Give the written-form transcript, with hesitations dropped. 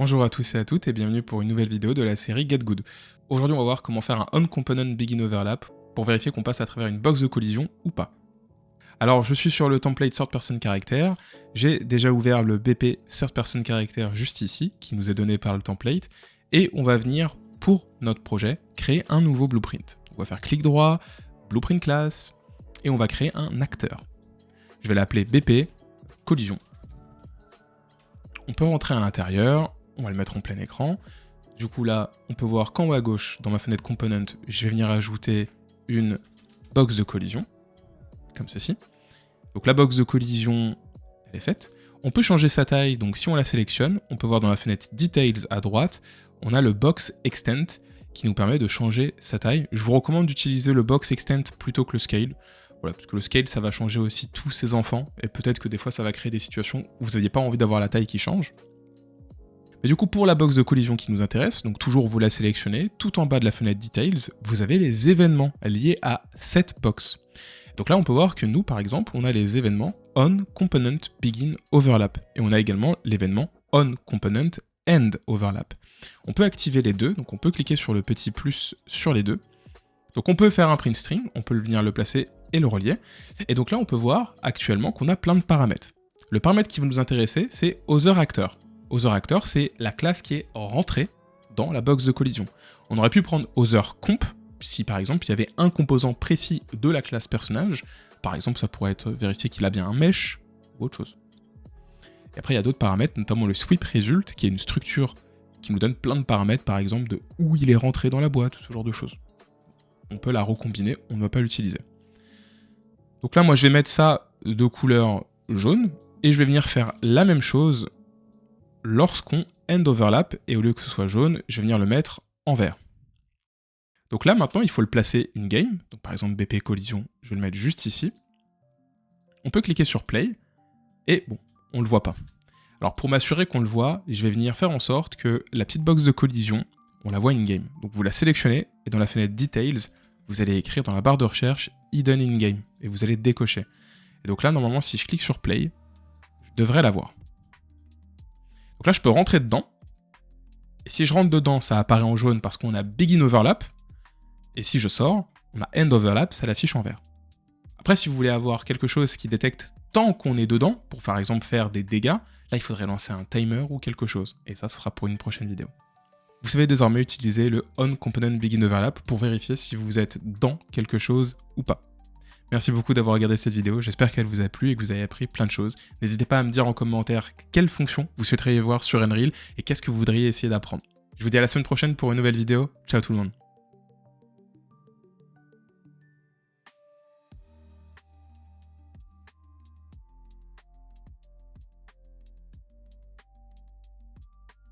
Bonjour à tous et à toutes et bienvenue pour une nouvelle vidéo de la série Get Good. Aujourd'hui on va voir comment faire un On-Component Begin Overlap pour vérifier qu'on passe à travers une box de collision ou pas. Alors je suis sur le template Third Person Character, j'ai déjà ouvert le BP Third Person Character juste ici, qui nous est donné par le template, et on va venir, pour notre projet, créer un nouveau blueprint. On va faire clic droit, Blueprint Class, et on va créer un acteur. Je vais l'appeler BP Collision. On peut rentrer à l'intérieur, on va le mettre en plein écran. Du coup là, on peut voir qu'en haut à gauche, dans ma fenêtre Component, je vais venir ajouter une box de collision, comme ceci. Donc la box de collision, elle est faite. On peut changer sa taille, donc si on la sélectionne, on peut voir dans la fenêtre Details à droite, on a le Box Extent qui nous permet de changer sa taille. Je vous recommande d'utiliser le Box Extent plutôt que le Scale. Voilà, parce que le Scale, ça va changer aussi tous ses enfants, et peut-être que des fois ça va créer des situations où vous n'aviez pas envie d'avoir la taille qui change. Mais du coup, pour la box de collision qui nous intéresse, donc toujours vous la sélectionnez, tout en bas de la fenêtre Details, vous avez les événements liés à cette box. Donc là, on peut voir que nous, par exemple, on a les événements On Component Begin Overlap, et on a également l'événement On Component End Overlap. On peut activer les deux, donc on peut cliquer sur le petit plus sur les deux. Donc on peut faire un print string, on peut venir le placer et le relier, et donc là on peut voir actuellement qu'on a plein de paramètres. Le paramètre qui va nous intéresser, c'est Other Actor. Other Actor, c'est la classe qui est rentrée dans la box de collision. On aurait pu prendre Other Comp, si par exemple il y avait un composant précis de la classe personnage, par exemple ça pourrait être vérifier qu'il a bien un mesh, ou autre chose. Et après il y a d'autres paramètres, notamment le Sweep Result, qui est une structure qui nous donne plein de paramètres, par exemple de où il est rentré dans la boîte, ce genre de choses. On peut la recombiner, on ne va pas l'utiliser. Donc là moi je vais mettre ça de couleur jaune, et je vais venir faire la même chose lorsqu'on end overlap, et au lieu que ce soit jaune, je vais venir le mettre en vert. Donc là, maintenant, il faut le placer in-game. Donc par exemple, BP collision, je vais le mettre juste ici. On peut cliquer sur play, et bon, on le voit pas. Alors pour m'assurer qu'on le voit, je vais venir faire en sorte que la petite box de collision, on la voit in-game. Donc vous la sélectionnez, et dans la fenêtre Details, vous allez écrire dans la barre de recherche Hidden in-game, et vous allez décocher. Et donc là, normalement, si je clique sur play, je devrais la voir. Donc là, je peux rentrer dedans. Et si je rentre dedans, ça apparaît en jaune parce qu'on a Begin Overlap. Et si je sors, on a End Overlap, ça l'affiche en vert. Après, si vous voulez avoir quelque chose qui détecte tant qu'on est dedans, pour par exemple faire des dégâts, là, il faudrait lancer un timer ou quelque chose. Et ça sera pour une prochaine vidéo. Vous savez désormais utiliser le On Component Begin Overlap pour vérifier si vous êtes dans quelque chose ou pas. Merci beaucoup d'avoir regardé cette vidéo, j'espère qu'elle vous a plu et que vous avez appris plein de choses. N'hésitez pas à me dire en commentaire quelles fonctions vous souhaiteriez voir sur Unreal et qu'est-ce que vous voudriez essayer d'apprendre. Je vous dis à la semaine prochaine pour une nouvelle vidéo, ciao tout le monde.